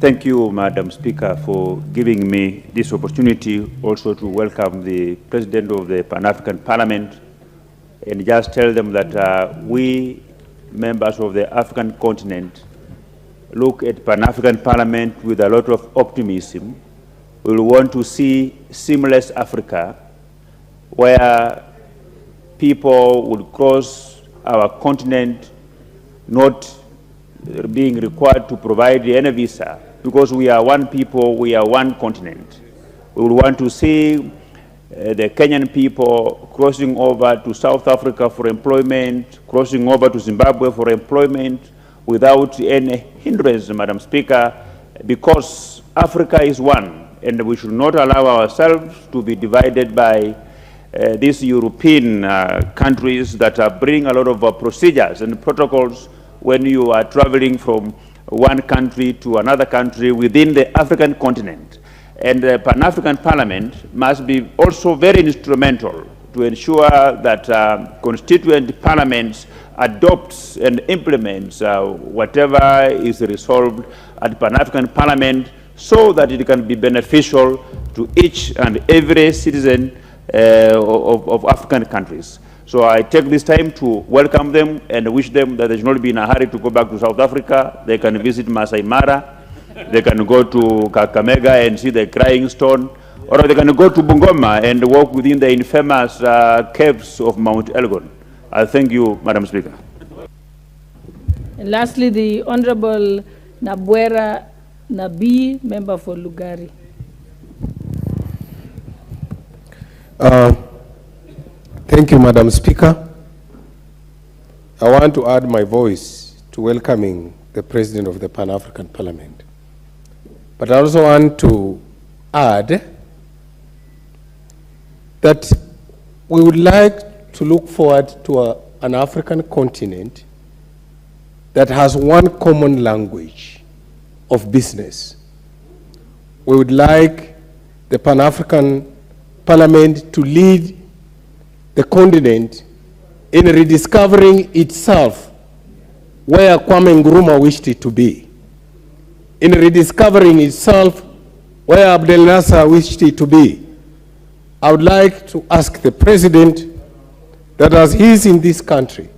Thank you, Madam Speaker, for giving me this opportunity also to welcome the President of the Pan-African Parliament and just tell them that we, members of the African continent, look at Pan-African Parliament with a lot of optimism. We will want to see seamless Africa, where people would cross our continent not being required to provide any visa, because we are one people, we are one continent. We will want to see the Kenyan people crossing over to South Africa for employment, crossing over to Zimbabwe for employment without any hindrance, Madam Speaker, because Africa is one, and we should not allow ourselves to be divided by these European countries that are bringing a lot of procedures and protocols when you are traveling from one country to another country within the African continent. And the Pan-African Parliament must be also very instrumental to ensure that constituent parliaments adopts and implements whatever is resolved at Pan-African Parliament, so that it can be beneficial to each and every citizen of African countries. So I take this time to welcome them and wish them that they should not be in a hurry to go back to South Africa. They can visit Masai Mara, they can go to Kakamega and see the crying stone, or they can go to Bungoma and walk within the infamous caves of Mount Elgon. I thank you, Madam Speaker. And lastly, the Honorable Nabwera Nabi, member for Lugari. Thank you, Madam Speaker. I want to add my voice to welcoming the President of the Pan-African Parliament. But I also want to add that we would like to look forward to an African continent that has one common language of business. We would like the Pan-African Parliament to lead the continent in rediscovering itself where Kwame Nkrumah wished it to be, in rediscovering itself where Abdel Nasser wished it to be. I would like to ask the President that as he is in this country,